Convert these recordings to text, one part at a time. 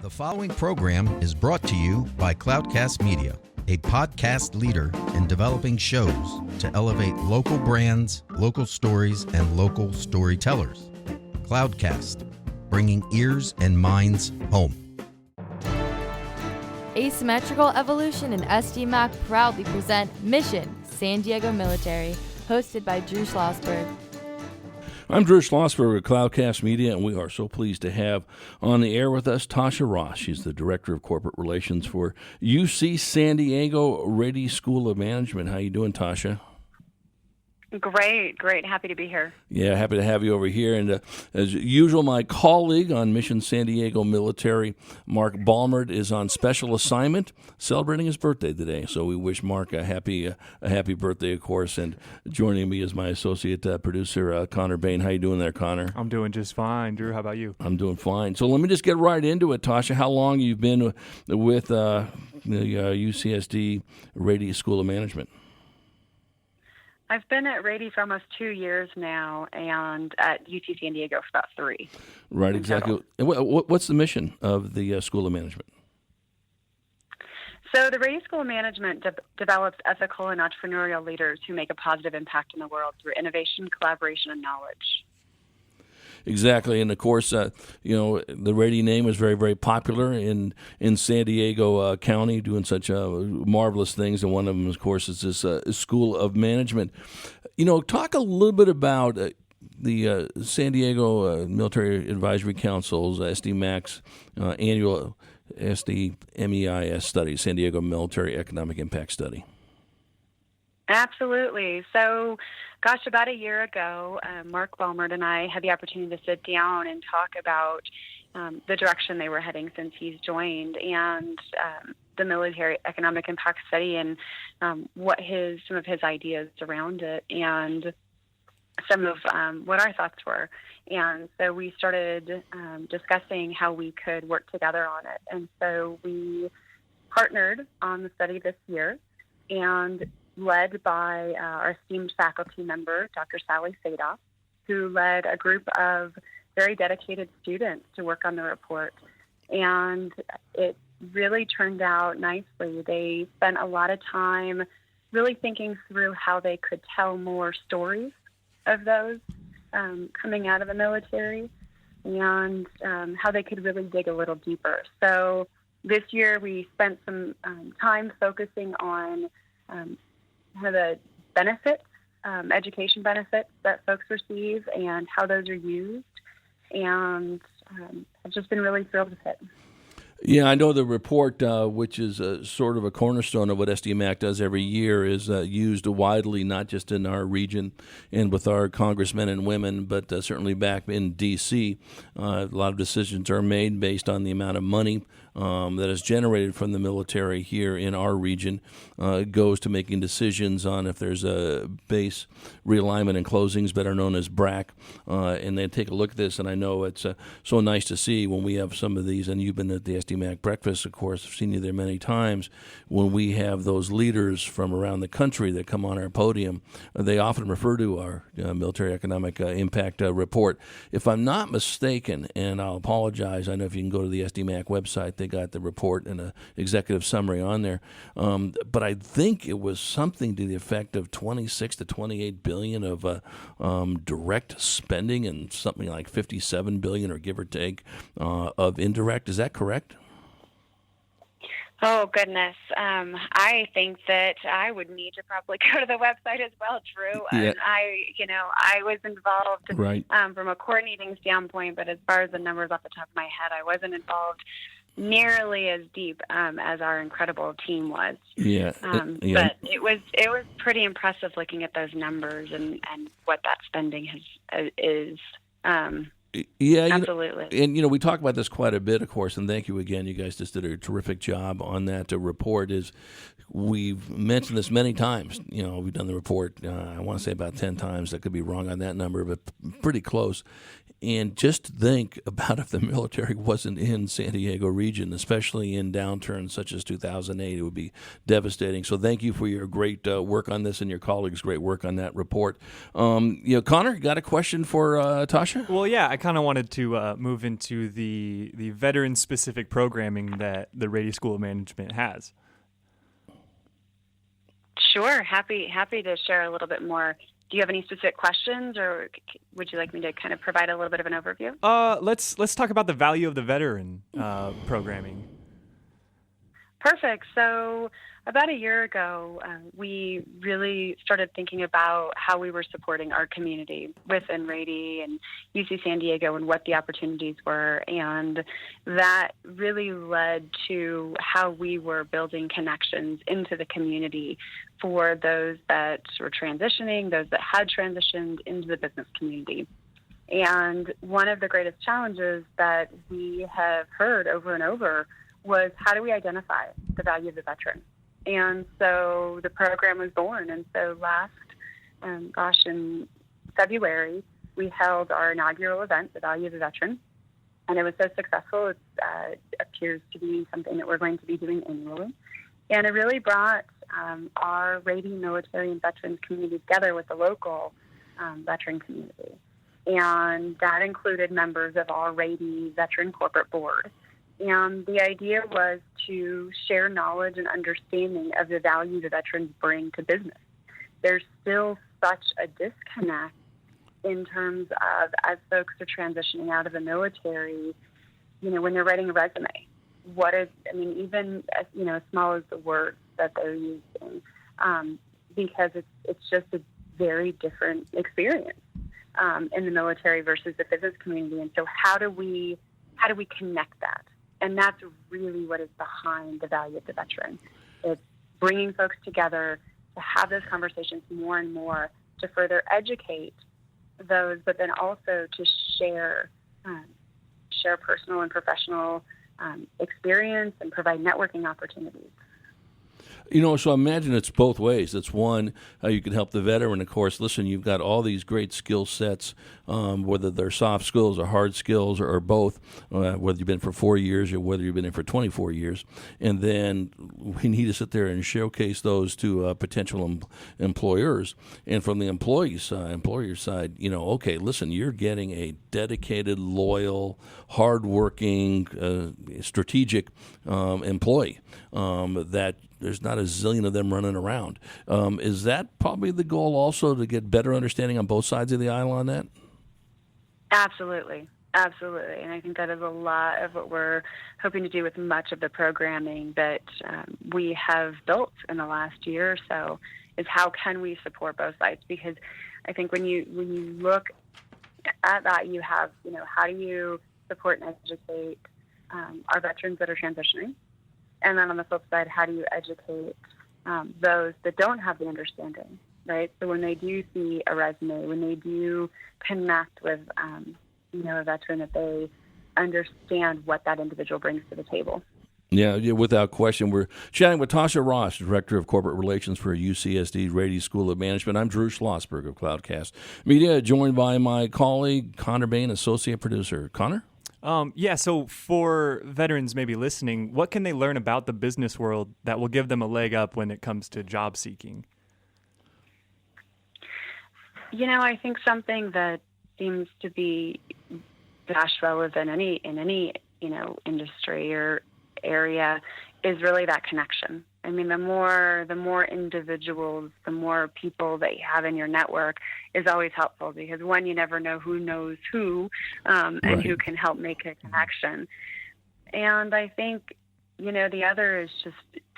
The following program is brought to you by Cloudcast Media, a podcast leader in developing shows to elevate local brands, local stories, and local storytellers. Cloudcast, bringing ears and minds home. Asymmetrical Evolution and SDMAC proudly present Mission San Diego Military, hosted by Drew Schlossberg. I'm Drew Schlossberg with Cloudcast Media, and we are so pleased to have on the air with us Tasha Ross. She's the Director of Corporate Relations for UC San Diego Rady School of Management. How you doing, Tasha? Great. Happy to be here. Yeah, happy to have you over here. And as usual, my colleague on Mission San Diego Military, Mark Balmert, is on special assignment, celebrating his birthday today. So we wish Mark a happy birthday, of course. And joining me is my associate producer, Connor Bain. How you doing there, Connor? I'm doing just fine. Drew, how about you? I'm doing fine. So let me just get right into it, Tasha. How long you've been with the UCSD Rady School of Management? I've been at Rady for almost 2 years now, and at UC San Diego for about 3. Right, exactly. And what's the mission of the School of Management? So the Rady School of Management develops ethical and entrepreneurial leaders who make a positive impact in the world through innovation, collaboration, and knowledge. Exactly, and of course, the Rady name is very, very popular in San Diego County, doing such marvelous things, and one of them, of course, is this School of Management. Talk a little bit about the San Diego Military Advisory Council's SDMAC's annual SDMAC study, San Diego Military Economic Impact Study. Absolutely. So, about a year ago, Mark Balmert and I had the opportunity to sit down and talk about the direction they were heading since he's joined, and the Military Economic Impact Study, and some of his ideas around it, and some of what our thoughts were. And so we started discussing how we could work together on it. And so we partnered on the study this year, and led by our esteemed faculty member, Dr. Sally Sadoff, who led a group of very dedicated students to work on the report. And it really turned out nicely. They spent a lot of time really thinking through how they could tell more stories of those coming out of the military, and how they could really dig a little deeper. So this year we spent some time focusing on the benefits, education benefits that folks receive, and how those are used, and I've just been really thrilled with it. Yeah, I know the report, which is sort of a cornerstone of what SDMAC does every year, is used widely, not just in our region and with our congressmen and women, but certainly back in D.C. A lot of decisions are made based on the amount of money that is generated from the military here in our region. It goes to making decisions on if there's a base realignment and closings, better known as BRAC, and they take a look at this, and I know it's so nice to see when we have some of these, and you've been at the SDMAC breakfast, of course, I've seen you there many times, when we have those leaders from around the country that come on our podium, they often refer to our Military Economic Impact Report. If I'm not mistaken, and I'll apologize, I know if you can go to the SDMAC website, they got the report and an executive summary on there, but I think it was something to the effect of 26 to 28 billion of direct spending and something like 57 billion, or give or take, of indirect. Is that correct? Oh, goodness. I think that I would need to probably go to the website as well, Drew. Yeah. And I was involved Right. From a coordinating standpoint, but as far as the numbers off the top of my head, I wasn't involved nearly as deep as our incredible team was. Yeah. But it was pretty impressive looking at those numbers and what that spending is. Yeah, absolutely. And we talk about this quite a bit, of course, and thank you again. You guys just did a terrific job on that report. We've mentioned this many times. We've done the report, I want to say about 10 times. I could be wrong on that number, but pretty close. And just think about if the military wasn't in San Diego region, especially in downturns such as 2008, it would be devastating. So thank you for your great work on this and your colleagues' great work on that report. Connor, got a question for Tasha? Well, yeah, I kind of wanted to move into the veteran-specific programming that the Rady School of Management has. Sure, happy to share a little bit more. Do you have any specific questions, or would you like me to kind of provide a little bit of an overview? Let's talk about the value of the veteran programming. Perfect. So about a year ago, we really started thinking about how we were supporting our community within Rady and UC San Diego and what the opportunities were. And that really led to how we were building connections into the community for those that were transitioning, those that had transitioned into the business community. And one of the greatest challenges that we have heard over and over was, how do we identify the value of the veteran? And so the program was born. And so in February, we held our inaugural event, The Value of the Veteran. And it was so successful, it appears to be something that we're going to be doing annually. And it really brought our Rady military and veterans community together with the local veteran community. And that included members of our Rady Veteran Corporate Board. And the idea was to share knowledge and understanding of the value the veterans bring to business. There's still such a disconnect in terms of, as folks are transitioning out of the military, when they're writing a resume, even as small as the words that they're using, because it's just a very different experience in the military versus the business community. And so how do we connect that? And that's really what is behind the value of the veteran. It's bringing folks together to have those conversations more and more, to further educate those, but then also to share personal and professional experience and provide networking opportunities. So imagine it's both ways. It's one, how you can help the veteran. Of course, listen, you've got all these great skill sets, whether they're soft skills or hard skills or both, whether you've been for 4 years or whether you've been in for 24 years. And then we need to sit there and showcase those to potential employers. And from the employer side, okay, listen, you're getting a dedicated, loyal, hardworking, strategic employee that there's not a zillion of them running around. Is that probably the goal also, to get better understanding on both sides of the aisle on that? Absolutely. And I think that is a lot of what we're hoping to do with much of the programming that we have built in the last year or so, is how can we support both sides? Because I think when you look at that, you have, how do you support and educate our veterans that are transitioning? And then on the flip side, how do you educate those that don't have the understanding, right? So when they do see a resume, when they do connect with, a veteran, that they understand what that individual brings to the table. Yeah, without question. We're chatting with Tasha Ross, Director of Corporate Relations for UCSD Rady School of Management. I'm Drew Schlossberg of Cloudcast Media, joined by my colleague, Connor Bain, Associate Producer. Connor? So for veterans maybe listening, what can they learn about the business world that will give them a leg up when it comes to job seeking? I think something that seems to be relevant in any industry or area is really that connection. I mean, the more individuals, the more people that you have in your network is always helpful, because one, you never know who knows who, and who can help make a connection. And I think, the other is just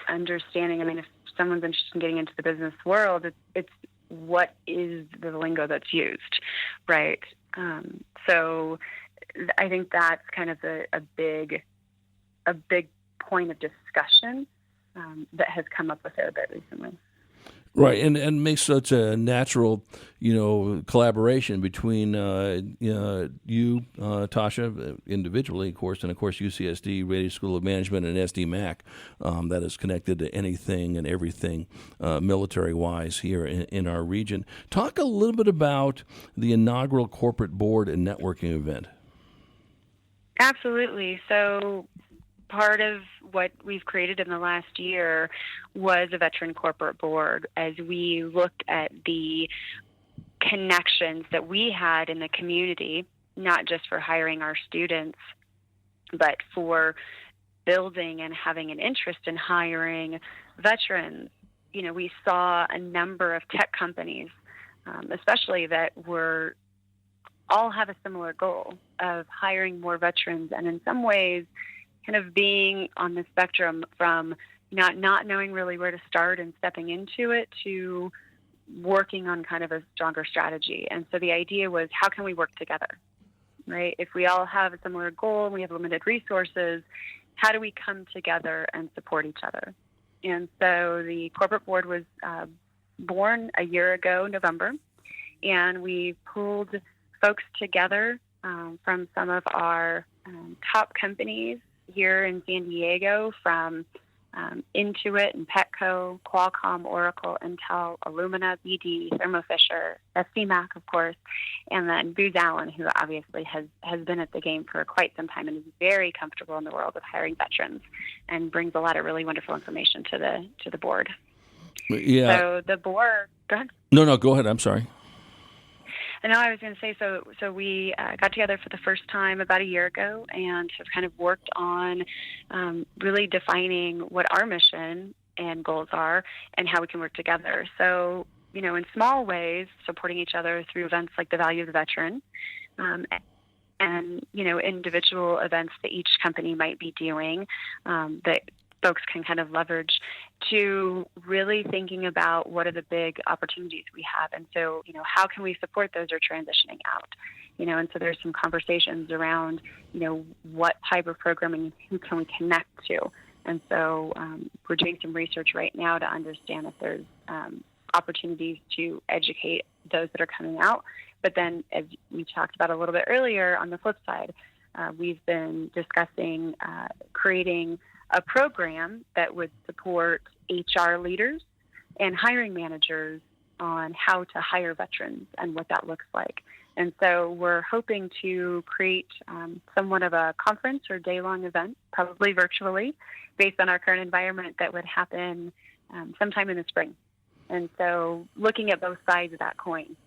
understanding. I mean, if someone's interested in getting into the business world, it's what is the lingo that's used, right? So I think that's kind of a big point of discussion that has come up with it a bit recently. Right, and makes such a natural, collaboration between you, Tasha, individually, of course, and of course UCSD, Rady School of Management, and SDMAC, that is connected to anything and everything military-wise here in our region. Talk a little bit about the inaugural corporate board and networking event. Absolutely. So part of what we've created in the last year was a veteran corporate board as we looked at the connections that we had in the community, not just for hiring our students, but for building and having an interest in hiring veterans. We saw a number of tech companies, especially that all have a similar goal of hiring more veterans, and in some ways kind of being on the spectrum from not knowing really where to start and stepping into it to working on kind of a stronger strategy. And so the idea was, how can we work together, right? If we all have a similar goal and we have limited resources, how do we come together and support each other? And so the corporate board was born a year ago, November, and we pulled folks together from some of our top companies here in San Diego, from Intuit and Petco, Qualcomm, Oracle, Intel, Illumina, BD, Thermo Fisher, SDMAC, of course, and then Booz Allen, who obviously has been at the game for quite some time and is very comfortable in the world of hiring veterans and brings a lot of really wonderful information to the board. Yeah. So the board, go ahead. No, go ahead. I'm sorry. I know I was going to say, so we got together for the first time about a year ago and have kind of worked on really defining what our mission and goals are and how we can work together. So, in small ways, supporting each other through events like the Value of the Veteran, and, individual events that each company might be doing that folks can kind of leverage, to really thinking about what are the big opportunities we have. And so, how can we support those who are transitioning out? And so there's some conversations around, what type of programming, who can we connect to? And so we're doing some research right now to understand if there's opportunities to educate those that are coming out. But then, as we talked about a little bit earlier, on the flip side, we've been discussing creating a program that would support HR leaders and hiring managers on how to hire veterans and what that looks like. And so we're hoping to create somewhat of a conference or day-long event, probably virtually, based on our current environment, that would happen sometime in the spring. And so looking at both sides of that coin.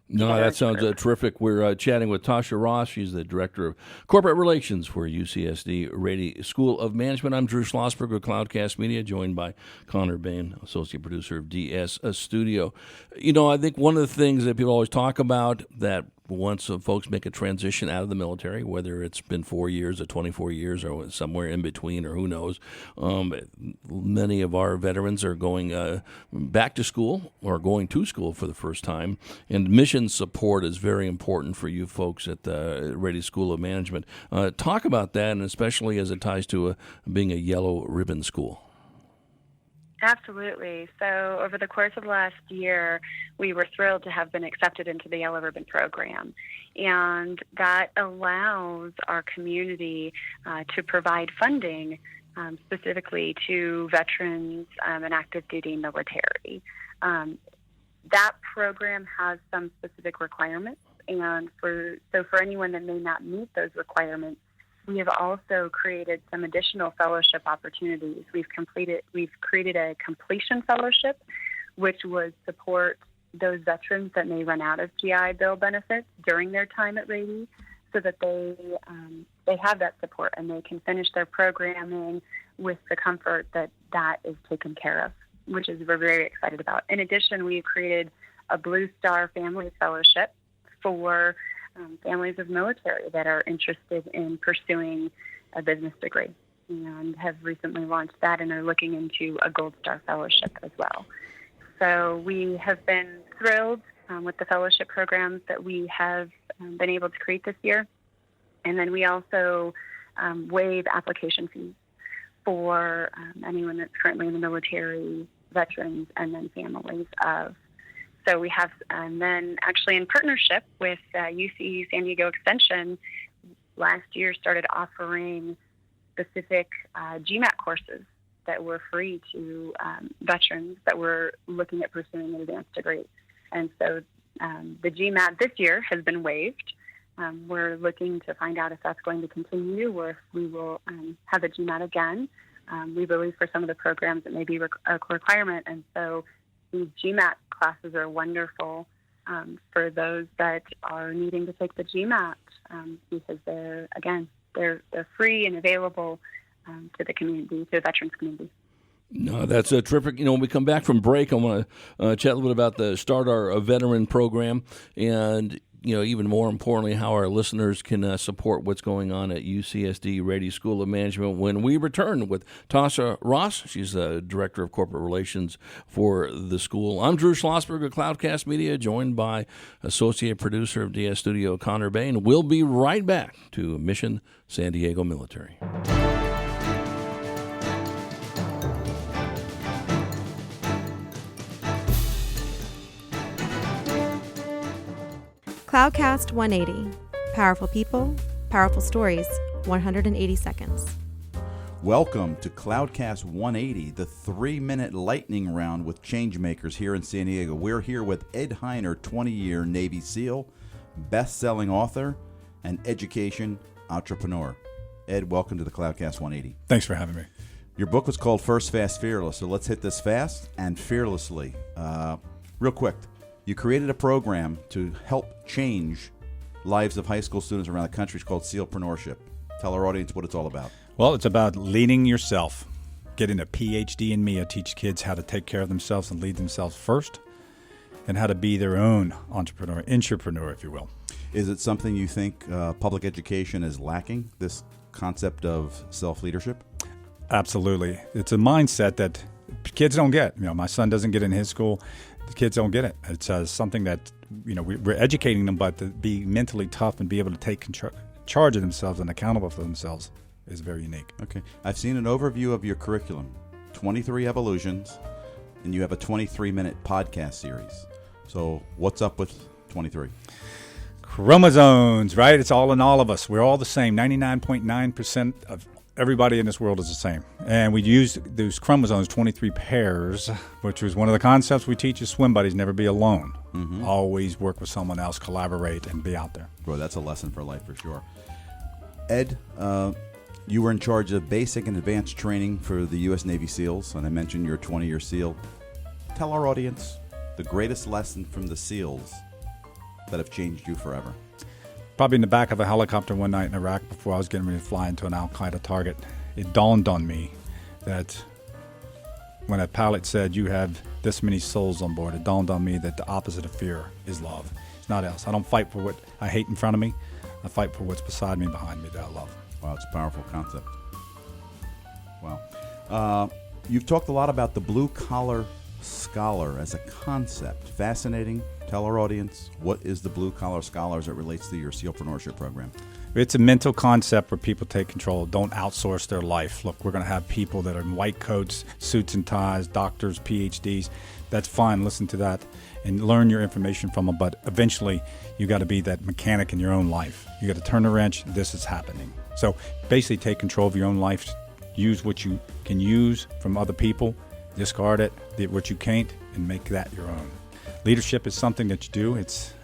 No, that sounds terrific. We're chatting with Tasha Ross. She's the Director of Corporate Relations for UCSD Rady School of Management. I'm Drew Schlossberg with Cloudcast Media, joined by Connor Bain, Associate Producer of DS Studio. I think one of the things that people always talk about, that once folks make a transition out of the military, whether it's been 4 years or 24 years or somewhere in between, or who knows, many of our veterans are going back to school or going to school for the first time. And mission support is very important for you folks at the Rady School of Management. Talk about that, and especially as it ties to being a yellow ribbon school. Absolutely. So over the course of last year, we were thrilled to have been accepted into the Yellow Ribbon program. And that allows our community to provide funding specifically to veterans and active duty military. That program has some specific requirements. And for anyone that may not meet those requirements, we have also created some additional fellowship opportunities. We've created a completion fellowship, which would support those veterans that may run out of GI Bill benefits during their time at Rady, so that they have that support and they can finish their programming with the comfort that is taken care of, which is we're very excited about. In addition, we've created a Blue Star Family Fellowship for families of military that are interested in pursuing a business degree, and have recently launched that and are looking into a Gold Star Fellowship as well. So we have been thrilled with the fellowship programs that we have been able to create this year. And then we also waive application fees for anyone that's currently in the military veterans and then families of. So we have, and then actually in partnership with UC San Diego Extension, last year started offering specific GMAT courses that were free to veterans that were looking at pursuing an advanced degree. And so the GMAT this year has been waived. We're looking to find out if that's going to continue or if we will have a GMAT again. We believe for some of the programs it may be a requirement. And so these GMAT classes are wonderful for those that are needing to take the GMAT because they're free and available to the community, to the veterans community. No, that's terrific. When we come back from break, I want to chat a little bit about the StartR Veteran program and, even more importantly, how our listeners can support what's going on at UCSD Rady School of Management when we return with Tasha Ross. She's the Director of Corporate Relations for the school. I'm Drew Schlossberg of Cloudcast Media, joined by Associate Producer of DS Studio, Connor Bain. We'll be right back to Mission San Diego Military. Cloudcast 180. Powerful people, powerful stories, 180 seconds. Welcome to Cloudcast 180, the 3-minute lightning round with changemakers here in San Diego. We're here with Ed Heiner, 20-year Navy SEAL, best-selling author, and education entrepreneur. Ed, welcome to the Cloudcast 180. Thanks for having me. Your book was called First Fast Fearless, so let's hit this fast and fearlessly. Real quick. You created a program to help change lives of high school students around the country. It's called SEALpreneurship. Tell our audience what it's all about. Well, it's about leading yourself. Getting a PhD in me. I teach kids how to take care of themselves and lead themselves first, and how to be their own entrepreneur, intrapreneur, if you will. Is it something you think public education is lacking, this concept of self-leadership? Absolutely. It's a mindset that kids don't get. My son doesn't get in his school. The kids don't get it. It's something that, we're educating them, but to be mentally tough and be able to take charge of themselves and accountable for themselves is very unique. Okay. I've seen an overview of your curriculum, 23 evolutions, and you have a 23-minute podcast series. So what's up with 23? Chromosomes, right? It's all in all of us. We're all the same. 99.9% of everybody in this world is the same. And we use those chromosomes, 23 pairs, which was one of the concepts we teach as swim buddies, never be alone. Mm-hmm. Always work with someone else, collaborate, and be out there. Bro, that's a lesson for life for sure. Ed, you were in charge of basic and advanced training for the U.S. Navy SEALs, and I mentioned you're a 20-year SEAL. Tell our audience the greatest lesson from the SEALs that have changed you forever. Probably in the back of a helicopter one night in Iraq before I was getting ready to fly into an Al-Qaeda target, it dawned on me that when a pilot said, you have this many souls on board, it dawned on me that the opposite of fear is love. It's not else. I don't fight for what I hate in front of me. I fight for what's beside me and behind me that I love. Wow, it's a powerful concept. Wow. You've talked a lot about the blue-collar scholar as a concept. Fascinating. Tell our audience, what is the blue-collar scholar as it relates to your SEALpreneurship program? It's a mental concept where people take control. Don't outsource their life. Look, we're going to have people that are in white coats, suits and ties, doctors, PhDs. That's fine. Listen to that and learn your information from them. But eventually, you got to be that mechanic in your own life. You got to turn the wrench. This is happening. So basically, take control of your own life. Use what you can use from other people. Discard it. What you can't, and make that your own. Leadership is something that you do. It's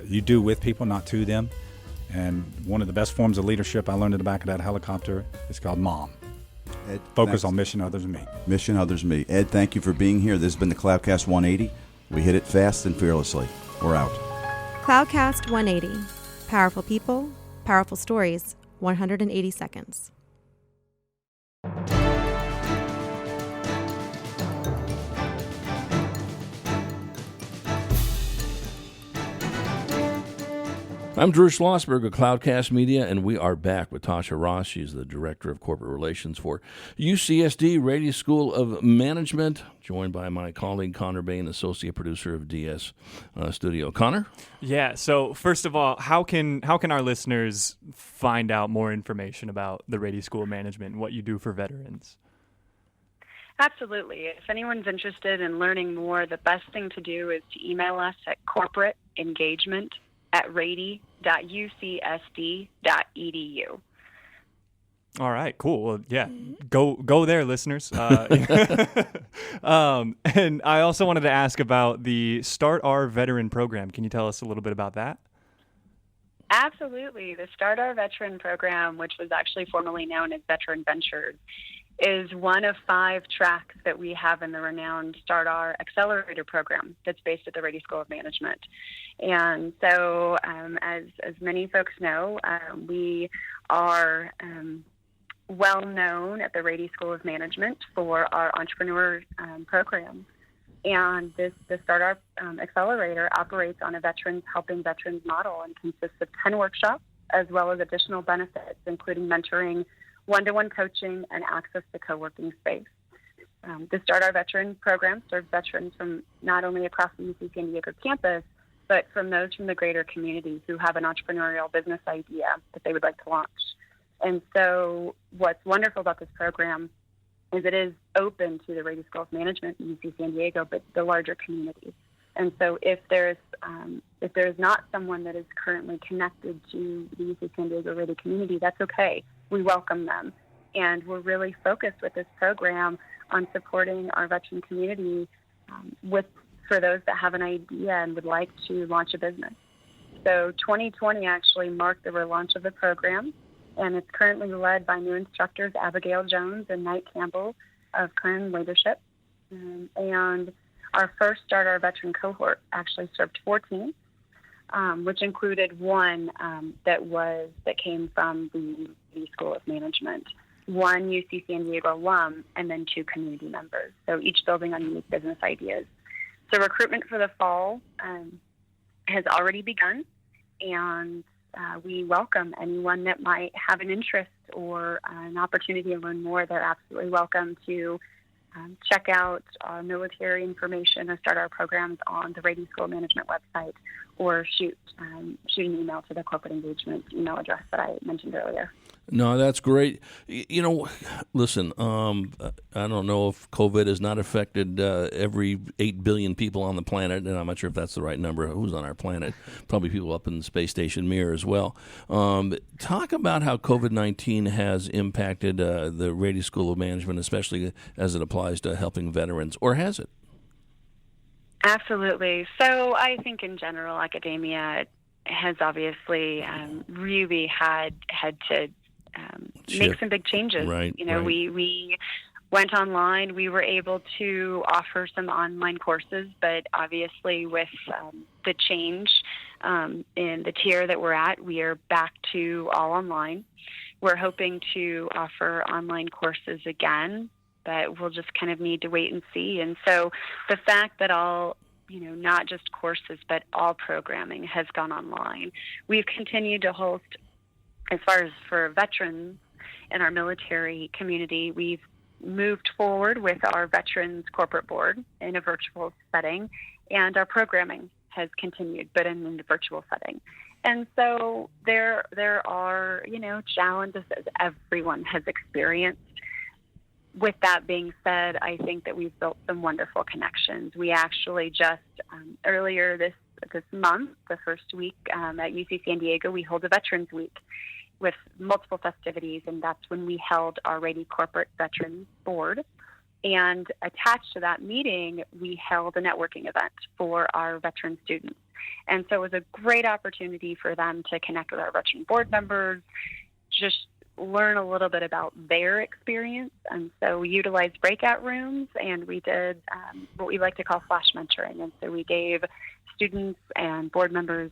you do with people, not to them. And one of the best forms of leadership I learned in the back of that helicopter is called MOM. Ed, Focus on mission, others, me. Mission, others, me. Ed, thank you for being here. This has been the Cloudcast 180. We hit it fast and fearlessly. We're out. Cloudcast 180. Powerful people, powerful stories, 180 seconds. I'm Drew Schlossberg of Cloudcast Media, and we are back with Tasha Ross. She's the Director of Corporate Relations for UCSD Rady School of Management, joined by my colleague Connor Bain, Associate Producer of DS Studio. Connor? Yeah, so first of all, how can our listeners find out more information about the Rady School of Management and what you do for veterans? Absolutely. If anyone's interested in learning more, the best thing to do is to email us at corporate.engagement@rady.ucsd.edu. All right, cool. Well, yeah, go there, listeners. And I also wanted to ask about the StartR Veteran Program. Can you tell us a little bit about that? Absolutely. The StartR Veteran Program, which was actually formerly known as Veteran Ventures, is one of 5 tracks that we have in the renowned StartR Accelerator program that's based at the Rady School of Management. And so, as many folks know, we are well known at the Rady School of Management for our entrepreneur program. And the StartR Accelerator operates on a helping veterans model and consists of 10 workshops as well as additional benefits, including mentoring, one-to-one coaching, and access to co-working space. The StartR Veteran Program serves veterans from not only across the UC San Diego campus, but from those from the greater community who have an entrepreneurial business idea that they would like to launch. And so what's wonderful about this program is it is open to the Rady School of Management in UC San Diego, but the larger community. And so if there's not someone that is currently connected to the UC San Diego Rady community, that's okay. We welcome them. And we're really focused with this program on supporting our veteran community for those that have an idea and would like to launch a business. So 2020 actually marked the relaunch of the program, and it's currently led by new instructors Abigail Jones and Knight Campbell of Kern Leadership. And our first StartR Veteran cohort actually served 14, which included one that came from the Rady School of Management, one UC San Diego alum, and then 2 community members. So each building on unique business ideas. So recruitment for the fall has already begun, and we welcome anyone that might have an interest or an opportunity to learn more. They're absolutely welcome to check out our military information or start our programs on the Rady School Management website, or shoot an email to the corporate engagement email address that I mentioned earlier. No, that's great. Listen, I don't know if COVID has not affected every 8 billion people on the planet, and I'm not sure if that's the right number. Who's on our planet? Probably people up in the space station Mir as well. Talk about how COVID-19 has impacted the Rady School of Management, especially as it applies to helping veterans, or has it? Absolutely. So I think in general, academia has obviously really had to make some big changes. Right, we went online. We were able to offer some online courses, but obviously with the change in the tier that we're at, we are back to all online. We're hoping to offer online courses again, but we'll just kind of need to wait and see. And so the fact that not just courses, but all programming has gone online. We've continued to host, as far as for veterans in our military community, we've moved forward with our veterans corporate board in a virtual setting, and our programming has continued, but in the virtual setting. And so there are, challenges that everyone has experienced. With that being said, I think that we've built some wonderful connections. We actually just earlier this month, the first week at UC San Diego, we hold a Veterans Week with multiple festivities, and that's when we held our Rady Corporate Veterans Board. And attached to that meeting, we held a networking event for our veteran students. And so it was a great opportunity for them to connect with our veteran board members, just learn a little bit about their experience. And so we utilized breakout rooms, and we did what we like to call flash mentoring. And so we gave students and board members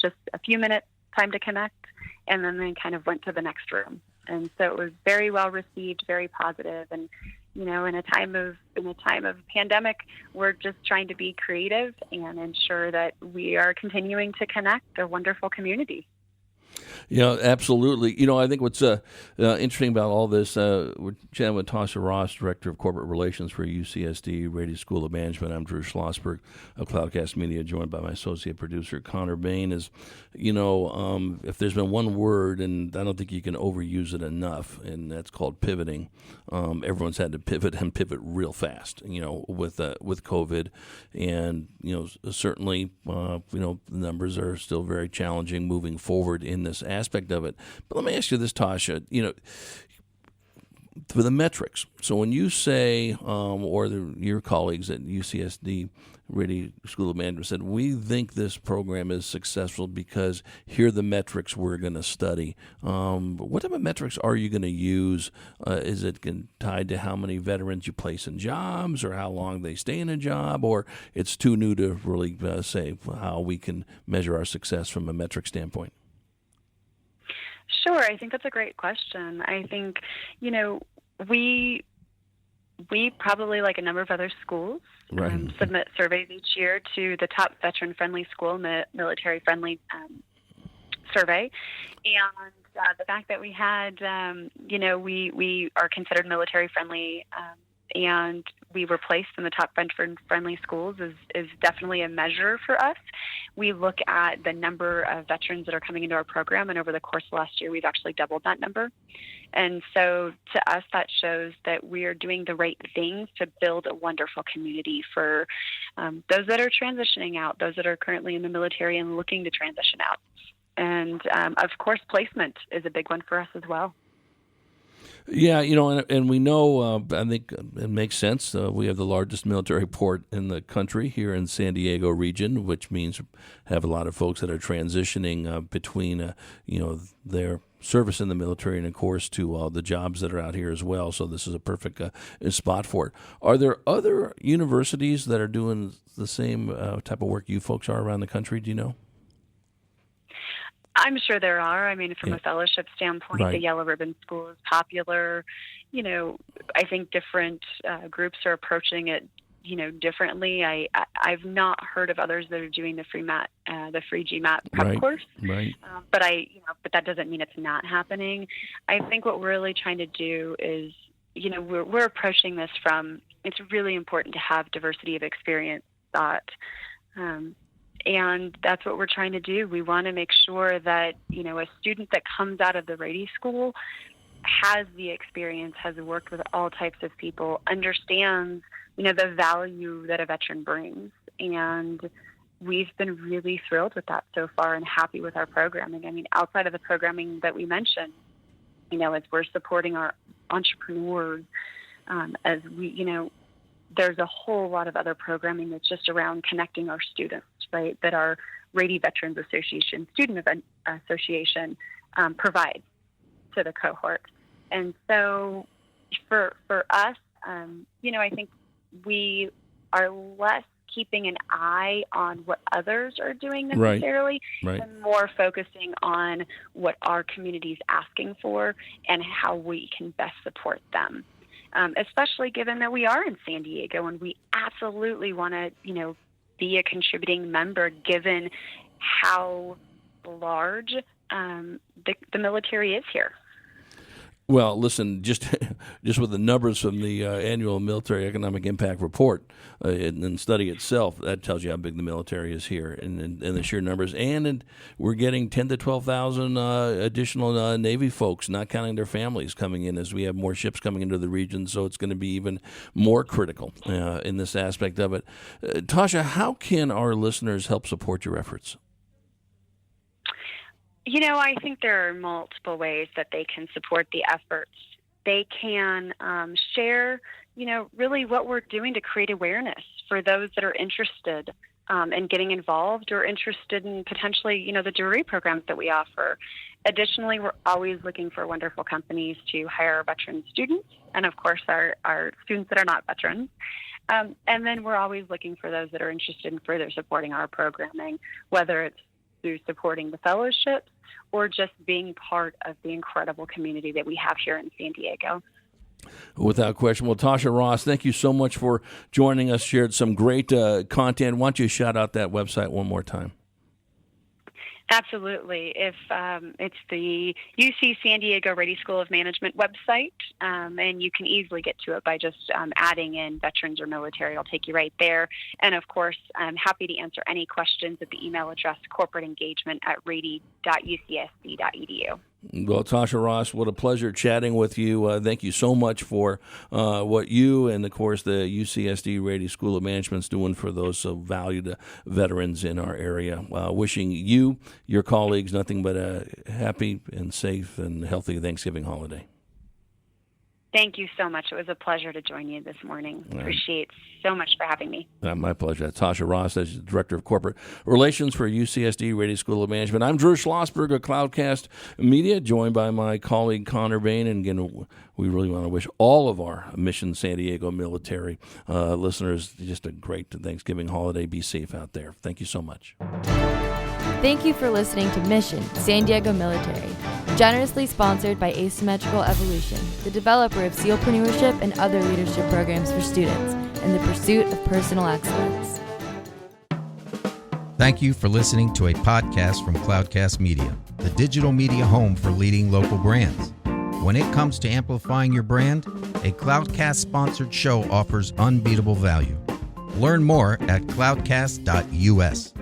just a few minutes time to connect, and then they kind of went to the next room. And so it was very well received, very positive. And in a time of pandemic, we're just trying to be creative and ensure that we are continuing to connect a wonderful community. Yeah, absolutely. I think what's interesting about all this, we're chatting with Tasha Ross, Director of Corporate Relations for UCSD Rady School of Management. I'm Drew Schlossberg of Cloudcast Media, joined by my associate producer, Connor Bain. If there's been one word, and I don't think you can overuse it enough, and that's called pivoting. Everyone's had to pivot and pivot real fast, with COVID. And, certainly, the numbers are still very challenging moving forward in this aspect of it. But let me ask you this, Tasha, for the metrics. So when you say, your colleagues at UCSD Rady School of Management said, we think this program is successful because here are the metrics we're going to study. What type of metrics are you going to use? Is it tied to how many veterans you place in jobs or how long they stay in a job, or it's too new to really say how we can measure our success from a metric standpoint? Sure. I think that's a great question. I think, we probably, like a number of other schools, submit surveys each year to the top veteran-friendly school, military-friendly survey. And the fact that we had, we are considered military-friendly and we were placed in the top veteran-friendly schools is definitely a measure for us. We look at the number of veterans that are coming into our program, and over the course of last year, we've actually doubled that number. And so to us, that shows that we are doing the right things to build a wonderful community for those that are transitioning out, those that are currently in the military and looking to transition out. And, of course, placement is a big one for us as well. Yeah, and we know, I think it makes sense. We have the largest military port in the country here in San Diego region, which means have a lot of folks that are transitioning between, their service in the military and, of course, to the jobs that are out here as well. So this is a perfect spot for it. Are there other universities that are doing the same type of work you folks are around the country? Do you know? I'm sure there are. I mean, from a fellowship standpoint, the Yellow Ribbon School is popular. I think different groups are approaching it, differently. I've not heard of others that are doing the free GMAT prep course. Right. But that doesn't mean it's not happening. I think what we're really trying to do is, we're approaching this from, it's really important to have diversity of experience thought. And that's what we're trying to do. We want to make sure that, a student that comes out of the Rady School has the experience, has worked with all types of people, understands, the value that a veteran brings. And we've been really thrilled with that so far and happy with our programming. I mean, outside of the programming that we mentioned, as we're supporting our entrepreneurs, as we, there's a whole lot of other programming that's just around connecting our students, right, that our Rady Veterans Association, Student Event Association provides to the cohort. And so for us, I think we are less keeping an eye on what others are doing necessarily, and more focusing on what our community is asking for and how we can best support them. Especially given that we are in San Diego and we absolutely want to, be a contributing member given how large the military is here. Well, listen, just with the numbers from the annual Military Economic Impact Report and study itself, that tells you how big the military is here and the sheer numbers. And we're getting 10 to 12,000 additional Navy folks, not counting their families, coming in as we have more ships coming into the region. So it's going to be even more critical in this aspect of it. Tasha, how can our listeners help support your efforts? I think there are multiple ways that they can support the efforts. They can share, really what we're doing to create awareness for those that are interested in getting involved or interested in potentially, the degree programs that we offer. Additionally, we're always looking for wonderful companies to hire veteran students and, of course, our students that are not veterans. And then we're always looking for those that are interested in further supporting our programming, whether it's through supporting the fellowships or just being part of the incredible community that we have here in San Diego. Without question. Well, Tasha Ross, thank you so much for joining us, shared some great content. Why don't you shout out that website one more time? Absolutely. If it's the UC San Diego Rady School of Management website, and you can easily get to it by just adding in veterans or military. I'll take you right there. And of course, I'm happy to answer any questions at the email address corporateengagement@rady.ucsd.edu. Well, Tasha Ross, what a pleasure chatting with you. Thank you so much for what you and, of course, the UCSD Rady School of Management is doing for those valued veterans in our area. Wishing you, your colleagues, nothing but a happy and safe and healthy Thanksgiving holiday. Thank you so much. It was a pleasure to join you this morning. Appreciate so much for having me. My pleasure. Tasha Ross, as Director of Corporate Relations for UCSD Rady School of Management. I'm Drew Schlossberg of Cloudcast Media, joined by my colleague Connor Bain. And again, we really want to wish all of our Mission San Diego military listeners just a great Thanksgiving holiday. Be safe out there. Thank you so much. Thank you for listening to Mission San Diego Military, generously sponsored by Asymmetrical Evolution, the developer of Sealpreneurship and other leadership programs for students in the pursuit of personal excellence. Thank you for listening to a podcast from Cloudcast Media, the digital media home for leading local brands. When it comes to amplifying your brand, a Cloudcast-sponsored show offers unbeatable value. Learn more at cloudcast.us.